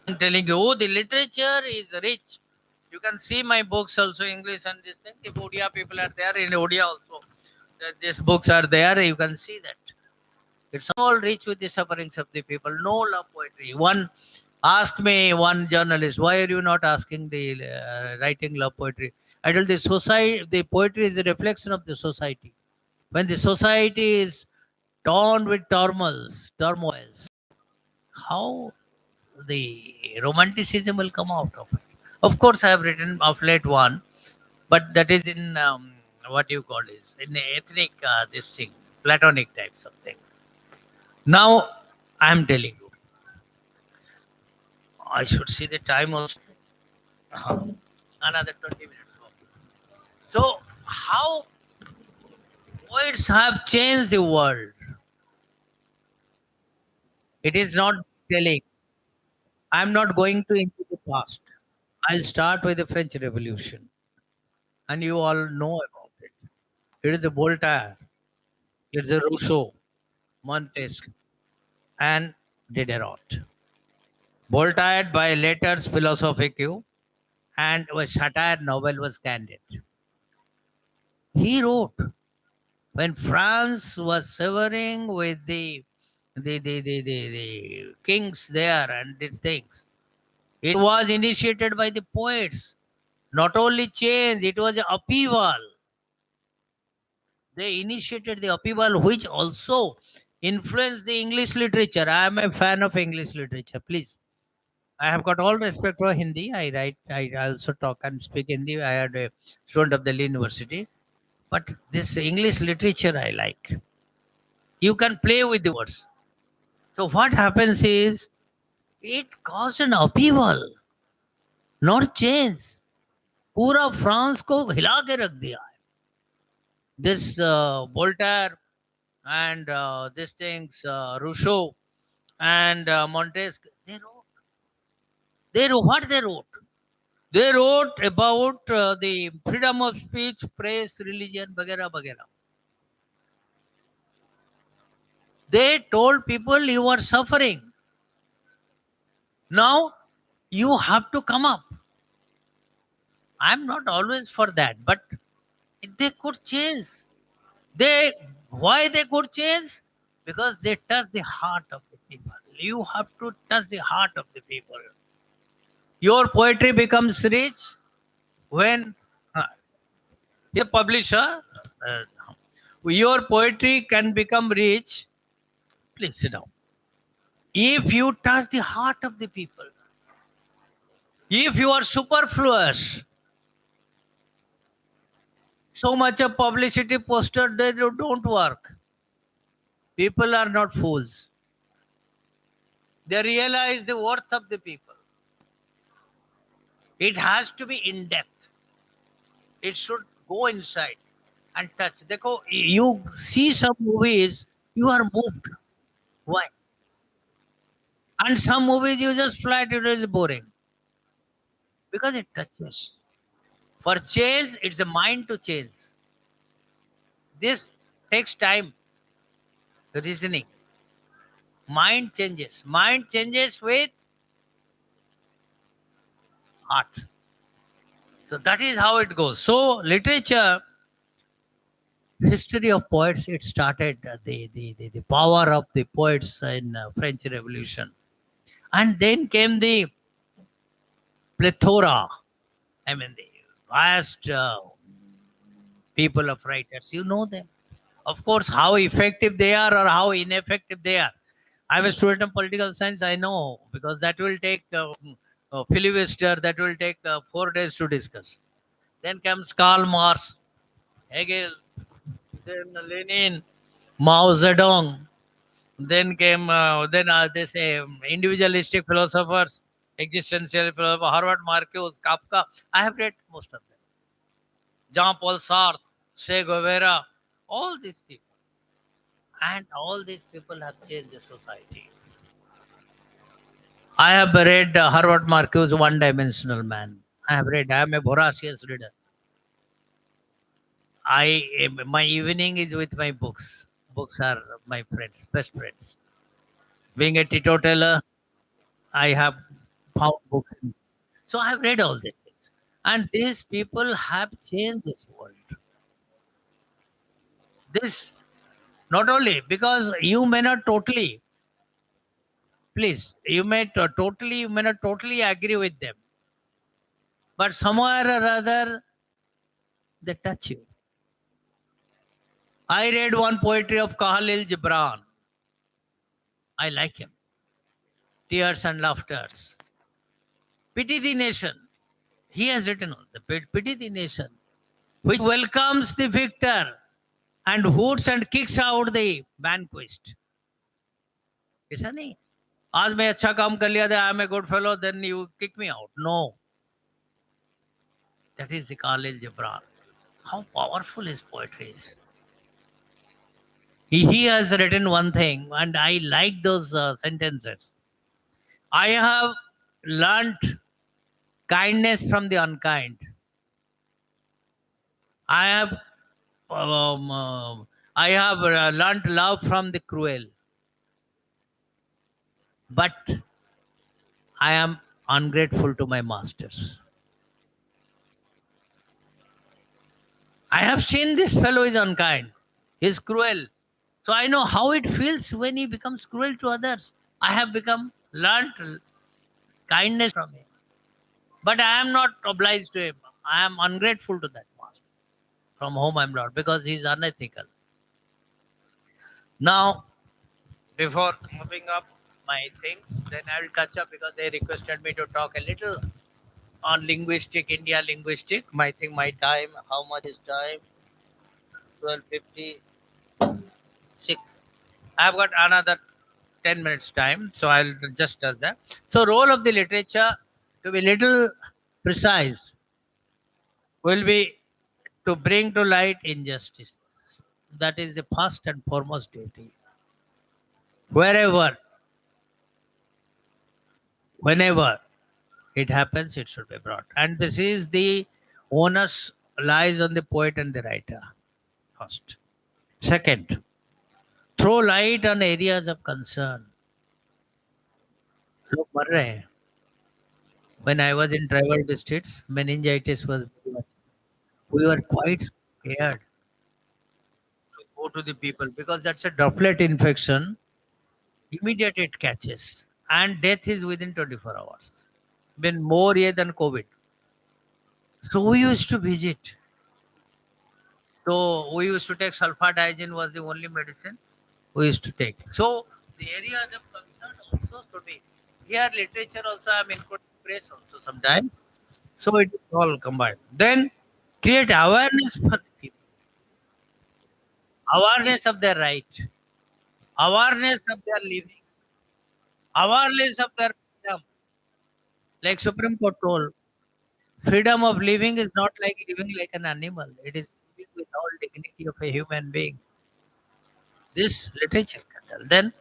I'm telling you, the literature is rich. You can see my books also, English and this thing. If Odia people are there, in Odia also, these books are there. You can see that. It's all rich with the sufferings of the people. No love poetry. One asked me, one journalist, why are you not asking the writing love poetry? I told the society, the poetry is a reflection of the society. When the society is torn with turmoils, how the romanticism will come out of it. Of course, I have written of late one, but that is in what you call is in ethnic this thing, platonic types of thing. Now, I am telling you, I should see the time also. Uh, Another 20 minutes. So, how poets have changed the world? It is not telling. I am not going to into the past. I'll start with the French Revolution, and you all know about it. It is a Voltaire, it is a Rousseau, Montesquieu, and Diderot. Voltaire by letters philosophic, and was satire novel was candid. He wrote when France was severing with the kings there and these things. It was initiated by the poets. Not only change, it was an upheaval. They initiated the upheaval, which also influenced the English literature. I am a fan of English literature. Please, I have got all respect for Hindi. I write, I also talk and speak Hindi. I had a student of Delhi University. But this English literature I like. You can play with the words. So what happens is it caused an upheaval, not change. पूरा France को हिला के रख दिया है. This Voltaire and these things, Rousseau and Montesquieu, they wrote what they wrote. They wrote about the freedom of speech, press, religion, bagera bagera. They told people you are suffering. Now you have to come up. I'm not always for that, but they could change. They why they could change? Because they touch the heart of the people. You have to touch the heart of the people. Your poetry becomes rich when a publisher, uh, your poetry can become rich. Please sit down. If you touch the heart of the people, if you are superfluous, so much of publicity poster they don't work. People are not fools. They realize the worth of the people. It has to be in depth. It should go inside and touch. Dekho, you see some movies, you are moved. Why? And some movies you just flat, it is boring. Because it touches. For change, it's a mind to change. This takes time, reasoning. Mind changes. Mind changes with heart. So that is how it goes. So literature, history of poets, it started the power of the poets in French Revolution. And then came the plethora, I mean, the vast people of writers. You know them. Of course, how effective they are or how ineffective they are. I'm a student of political science. I know because that will take filibuster. That will take 4 days to discuss. Then comes Karl Marx, Hegel, then Lenin, Mao Zedong. Then came they say individualistic philosophers, existential philosopher, Harvard Marcuse, Kafka. I have read most of them. Jean-Paul Sartre, Che Guevara, all these people. And all these people have changed the society. I have read Harvard Marcuse, One Dimensional Man. I have read. I am a voracious reader. My evening is with my books. Books are my friends, best friends. Being a teetotaler, I have found books. So I've read all these things. And these people have changed this world. This not only because you may not totally, please, you may not totally agree with them, but somewhere or other they touch you. I read one poetry of Khalil Gibran. I like him. Tears and Laughters. Pity the nation. He has written all the pity the nation, which welcomes the victor and hoots and kicks out the vanquished. ऐसा नहीं आज मैं अच्छा काम कर लिया I am a good fellow then you kick me out no that is the Khalil Gibran. How powerful his poetry is. He has written one thing, and I like those sentences. I have learnt kindness from the unkind. I have um, uh, I have learnt love from the cruel. But I am ungrateful to my masters. I have seen this fellow is unkind. He's cruel. So I know how it feels when he becomes cruel to others. I have become learnt kindness from him. But I am not obliged to him. I am ungrateful to that master from whom I am learned because he is unethical. Now, before moving up my things, then I will touch up because they requested me to talk a little on linguistic, India linguistic. My time, how much is time? 12:56. I've got another 10 minutes time, so I'll just does that. So role of the literature, to be little precise, will be to bring to light injustice. That is the first and foremost duty. Wherever, whenever it happens, it should be brought. And this is the onus lies on the poet and the writer. First. Second, throw light on areas of concern. लोग मर रहे हैं. When I was in tribal districts, meningitis was very much. We were quite scared to go to the people because that's a droplet infection. Immediate it catches, and death is within 24 hours. Been more year than COVID. So we used to visit. So we used to take sulfadiazine was the only medicine we used to take. So the areas of concern also should be here. Literature also I am including press also sometimes. So it is all combined. Then create awareness for the people, awareness of their right, awareness of their living, awareness of their freedom. Like Supreme Court told, freedom of living is not like living like an animal. It is living with all dignity of a human being. This literature can tell. Then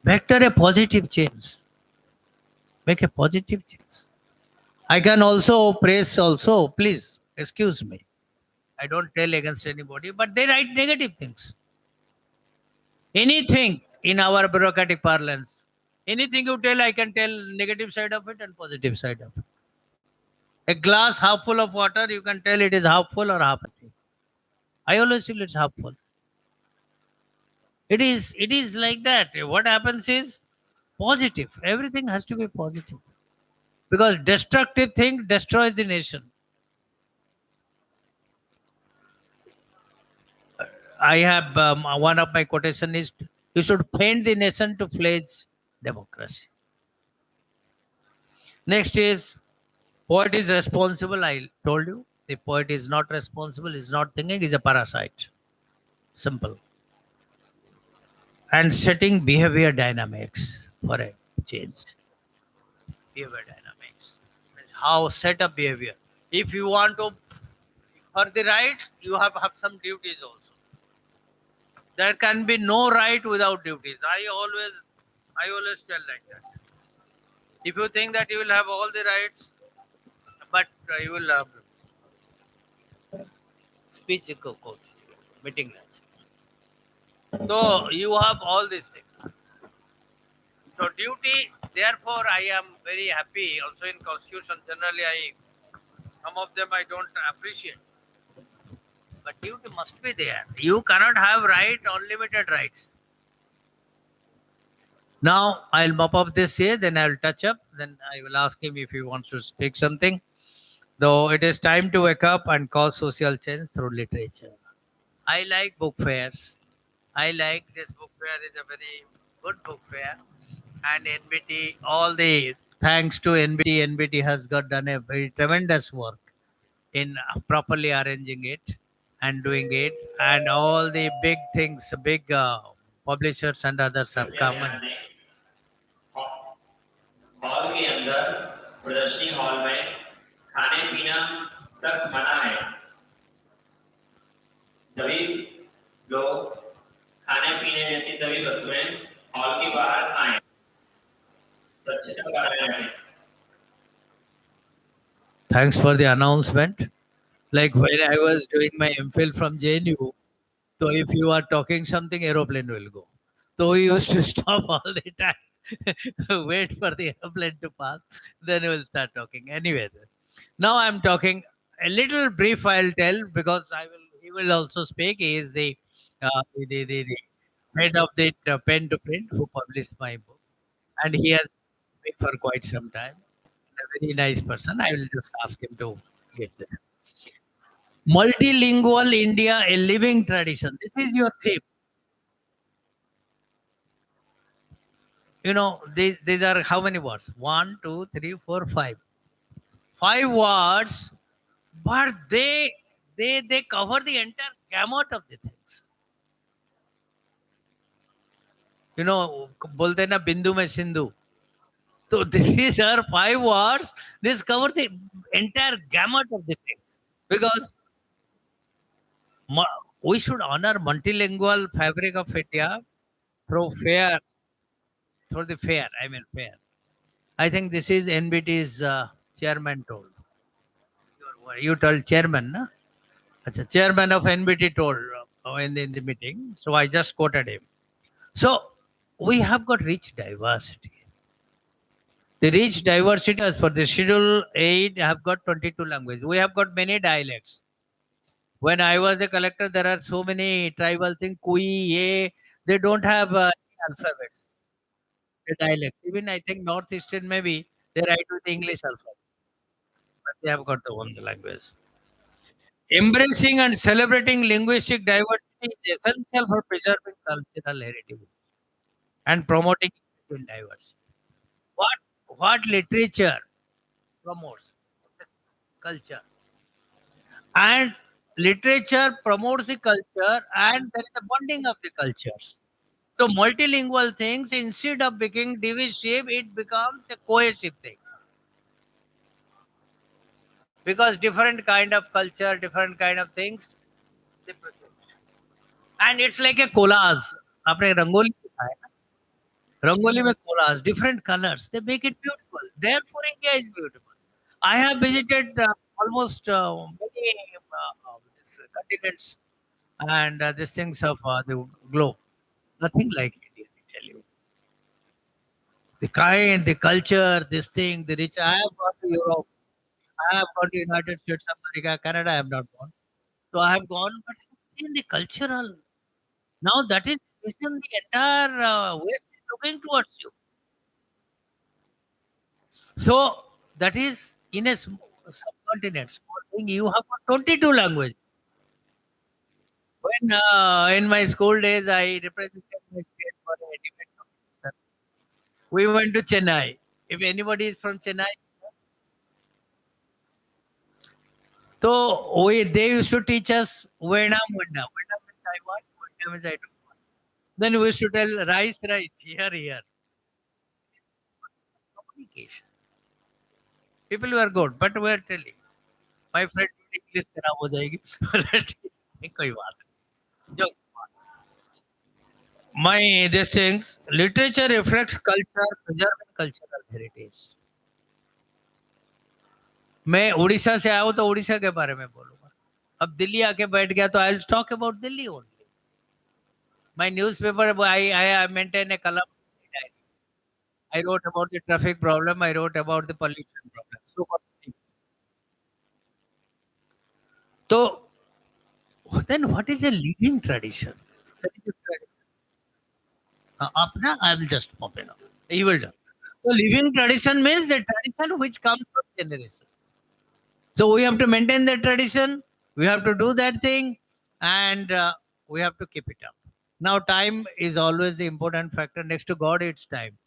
vector a positive change. Make a positive change. I can also praise also. Please excuse me. I don't tell against anybody, but they write negative things. Anything in our bureaucratic parlance, anything you tell, I can tell negative side of it and positive side of it. A glass half full of water, you can tell it is half full or half empty. I always feel it's half full. It is like that. What happens is positive. Everything has to be positive. Because destructive thing destroys the nation. I have one of my quotation is you should paint the nation to fledge democracy. Next is poet is responsible. I told you the poet is not responsible, is not thinking, is a parasite. Simple. And setting behavior dynamics for a change. Behavior dynamics means how set up behavior. If you want to for the right, you have some duties also. There can be no right without duties. I always tell like that. If you think that you will have all the rights, but you will have speech quote, meeting lunch. So you have all these things. So duty Therefore, I am very happy. Also in Constitution, generally, some of them I don't appreciate. But duty must be there. You cannot have unlimited rights. Now I'll mop up this here, then I'll touch up, then I will ask him if he wants to speak something. Though it is time to wake up and cause social change through literature. I like book fairs. I like this book fair is a very good book fair. And NBT, all the thanks to NBT has got done a very tremendous work in properly arranging it and doing it. And all the big things, big publishers and others have come. And hall के अंदर प्रदर्शनी hall में खाने पीना तक मना है। सभी लोग खाने पीने जैसी सभी वस्तुएं हॉल के बाहर खाएं। स्वच्छता बनाए रखें। Thanks for the announcement. Like when I was doing my MPhil from JNU, so if you are talking something, aeroplane will go. So we used to stop all the time, wait for the aeroplane to pass, then we will start talking. Anyway, now I'm talking a little brief. I'll tell because I will. He will also speak. He is the head of the pen to print who published my book, and he has been for quite some time. A very nice person. I will just ask him to get this. Multilingual India, a living tradition. This is your theme. You know, these are how many words? One, two, three, four, five. Five words, but they cover the entire gamut of the things. You know, bolte na bindu mein sindhu. So this is our five words. This covers the entire gamut of the things. Because we should honor multilingual fabric of India through fair, through the fair. I mean fair. I think this is NBT's chairman told. You told chairman, na? Achha, chairman of NBT told in the meeting. So I just quoted him. So we have got rich diversity. The rich diversity as per the Schedule 8 have got 22 languages. We have got many dialects. When I was a collector, there are so many tribal things. Kui, ye, they don't have alphabets, the dialects. Even I think Northeastern maybe they write with the English alphabet, but they have got their own language. Embracing and celebrating linguistic diversity is essential for preserving cultural heritage and promoting Indian diversity. What literature promotes? Culture. And literature promotes the culture and there is a bonding of the cultures. So multilingual things, instead of becoming divisive, it becomes a cohesive thing. Because different kind of culture, different kind of things, they present. And it's like a collage. आपने रंगोली देखा है ना? रंगोली में collage, different colors, they make it beautiful. Therefore, India is beautiful. I have visited almost many these continents and these things of the globe. Nothing like India, I tell you. The kind, the culture, this thing, the rich. I have gone to Europe. I have gone to United States of America, Canada. I have not gone. So I have gone, but in the cultural. Now that is the reason the entire West is looking towards you. So that is in a subcontinent, small thing. You have got 22 languages. When in my school days, I represented my state for a debate competition. We went to Chennai. If anybody is from Chennai, so they used to teach us Vietnam, Vietnam. Vietnam means I want, Vietnam means I don't want. Then we used to tell rice, rice, here, here. Communication. People were good, but we are telling. My friend English खराब हो जाएगी. कोई बात नहीं. Joke. My these things, literature reflects culture, preserving cultural heritage. मैं उड़ीसा से आया हूँ तो उड़ीसा के बारे में बोलूंगा. अब दिल्ली आके बैठ गया तो I'll talk about Delhi only. My newspaper, I maintain a column. I wrote about the traffic problem. I wrote about the pollution problem. So, so then what is a living tradition? That is a tradition. Apna, I will just pop it up. He will do. So living tradition means the tradition which comes from generation. So we have to maintain that tradition. We have to do that thing, and we have to keep it up. Now, time is always the important factor. Next to God, it's time.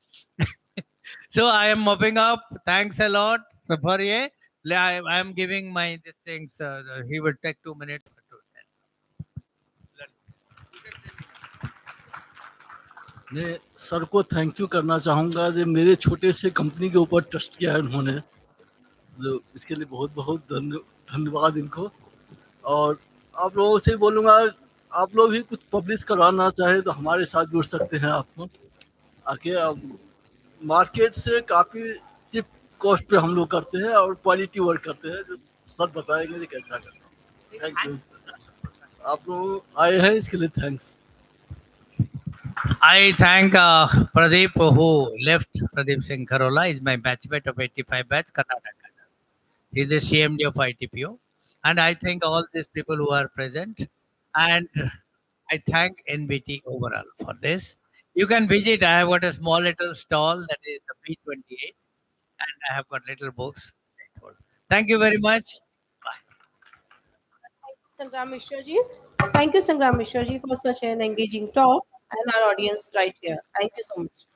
So I am mopping up. Thanks a lot. So for ye, I am giving my these things. He will take 2 minutes. मैं sir को thank you करना चाहूँगा जो मेरे छोटे से company के ऊपर ट्रस्ट किया है उन्होंने, जो इसके लिए बहुत बहुत धन्यवाद इनको। और आप लोगों से बोलूँगा, आप लोग भी कुछ पब्लिश करवाना चाहे तो हमारे साथ जुड़ सकते हैं। आप आके मार्केट से काफ़ी चीप कॉस्ट पे हम लोग करते हैं और क्वालिटी वर्क करते हैं, जो सर बताएंगे कि कैसा करना। थैंक यू, आप लोग आए हैं इसके लिए thanks. I thank Pradeep who left. Pradeep Singh Kharola is my batchmate of 85 batch, Karnataka. He is the CMD of ITPO. And I thank all these people who are present. And I thank NBT overall for this. You can visit. I have got a small little stall that is the B28. And I have got little books. Thank you very much. Bye. Sangram Mishra ji. Thank you, Sangram Mishra ji, for such an engaging talk and our audience right here. Thank you so much.